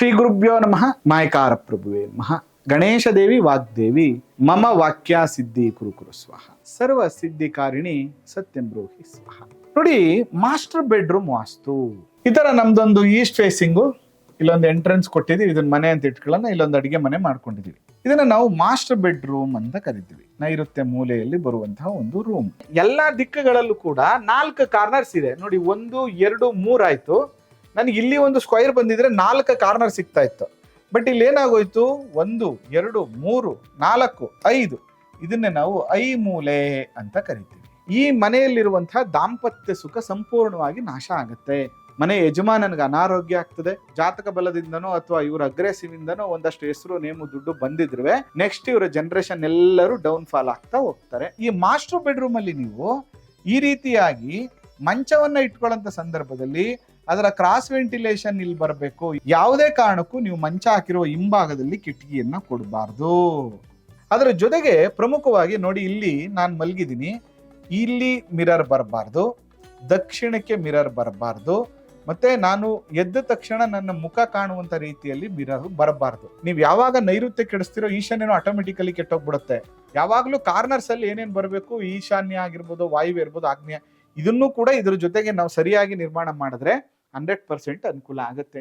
ಶ್ರೀ ಗುರುಭ್ಯೋ ನಮಃ. ಮಾಯಕಾರ ಪ್ರಭುವೇ ನಮಃ. ಗಣೇಶ ದೇವಿ ವಾಗ್ದೇವಿ ಮಮ ವಾಕ್ಯ ಸಿದ್ಧಿ ಕುರು ಸ್ವಾಹ. ಸರ್ವ ಸಿದ್ಧಿಕಾರಿಣಿ ಸತ್ಯಂ ಬ್ರೂಹಿ ಸ್ವಾಹ. ನೋಡಿ, ಮಾಸ್ಟರ್ ಬೆಡ್ರೂಮ್ ವಾಸ್ತು ಈ ತರ ನಮ್ದೊಂದು ಈಸ್ಟ್ ಫೇಸಿಂಗು, ಇಲ್ಲೊಂದು ಎಂಟ್ರೆನ್ಸ್ ಕೊಟ್ಟಿದೀವಿ, ಇದನ್ನ ಮನೆ ಅಂತ ಇಟ್ಕೊಳ್ಳೋಣ, ಇಲ್ಲೊಂದು ಅಡಿಗೆ ಮನೆ ಮಾಡ್ಕೊಂಡಿದೀವಿ. ಇದನ್ನ ನಾವು ಮಾಸ್ಟರ್ ಬೆಡ್ರೂಮ್ ಅಂತ ಕರಿತೀವಿ. ನೈಋತ್ಯ ಮೂಲೆಯಲ್ಲಿ ಬರುವಂತಹ ಒಂದು ರೂಮ್. ಎಲ್ಲಾ ದಿಕ್ಕುಗಳಲ್ಲೂ ಕೂಡ 4 ಕಾರ್ನರ್ಸ್ ಇದೆ ನೋಡಿ. 1, 2, 3 ಆಯ್ತು. ನನಗೆ ಇಲ್ಲಿ ಒಂದು ಸ್ಕ್ವೈರ್ ಬಂದಿದ್ರೆ 4 ಕಾರ್ನರ್ ಸಿಗ್ತಾ ಇತ್ತು. ಬಟ್ ಇಲ್ಲಿ ಏನಾಗೋಯ್ತು, 1, 2, 3, 4, 5. ಇದನ್ನೇ ನಾವು ಐ ಮೂಲೆ ಅಂತ ಕರಿತೀವಿ. ಈ ಮನೆಯಲ್ಲಿರುವಂತಹ ದಾಂಪತ್ಯ ಸುಖ ಸಂಪೂರ್ಣವಾಗಿ ನಾಶ ಆಗುತ್ತೆ. ಮನೆ ಯಜಮಾನನಿಗೆ ಅನಾರೋಗ್ಯ ಆಗ್ತದೆ. ಜಾತಕ ಬಲದಿಂದನೋ ಅಥವಾ ಇವ್ರ ಅಗ್ರೆಸಿವ್ ಇಂದನೋ ಒಂದಷ್ಟು ಹೆಸರು ನೇಮು ದುಡ್ಡು ಬಂದಿದ್ರೆ ನೆಕ್ಸ್ಟ್ ಇವರ ಜನರೇಷನ್ ಎಲ್ಲರೂ ಡೌನ್ ಫಾಲ್ ಆಗ್ತಾ ಹೋಗ್ತಾರೆ. ಈ ಮಾಸ್ಟರ್ ಬೆಡ್ರೂಮ್ ಅಲ್ಲಿ ನೀವು ಈ ರೀತಿಯಾಗಿ ಮಂಚವನ್ನ ಇಟ್ಕೊಳ್ಳೋಂಥ ಸಂದರ್ಭದಲ್ಲಿ ಅದರ ಕ್ರಾಸ್ ವೆಂಟಿಲೇಷನ್ ಇಲ್ಲಿ ಬರಬೇಕು. ಯಾವುದೇ ಕಾರಣಕ್ಕೂ ನೀವು ಮಂಚ ಹಾಕಿರುವ ಹಿಂಭಾಗದಲ್ಲಿ ಕಿಟಕಿಯನ್ನ ಕೊಡಬಾರ್ದು. ಅದರ ಜೊತೆಗೆ ಪ್ರಮುಖವಾಗಿ ನೋಡಿ, ಇಲ್ಲಿ ನಾನು ಮಲಗಿದ್ದೀನಿ, ಇಲ್ಲಿ ಮಿರರ್ ಬರಬಾರ್ದು, ದಕ್ಷಿಣಕ್ಕೆ ಮಿರರ್ ಬರಬಾರ್ದು, ಮತ್ತೆ ನಾನು ಎದ್ದ ತಕ್ಷಣ ನನ್ನ ಮುಖ ಕಾಣುವಂತ ರೀತಿಯಲ್ಲಿ ಮಿರರ್ ಬರಬಾರ್ದು. ನೀವು ಯಾವಾಗ ನೈಋತ್ಯ ಕೆಡಿಸ್ತಿರೋ ಈಶಾನ್ಯನೂ ಆಟೋಮೆಟಿಕಲಿ ಕೆಟ್ಟೋಗ್ಬಿಡುತ್ತೆ. ಯಾವಾಗ್ಲೂ ಕಾರ್ನರ್ಸ್ ಅಲ್ಲಿ ಏನೇನ್ ಬರಬೇಕು, ಈಶಾನ್ಯ ಆಗಿರ್ಬೋದು, ವಾಯುವ್ಯ ಇರ್ಬೋದು, ಆಗ್ನೇಯ, ಇದನ್ನು ಕೂಡ ಇದ್ರ ಜೊತೆಗೆ ನಾವು ಸರಿಯಾಗಿ ನಿರ್ಮಾಣ ಮಾಡಿದ್ರೆ 100% ಅನುಕೂಲ ಆಗುತ್ತೆ ಅಂತ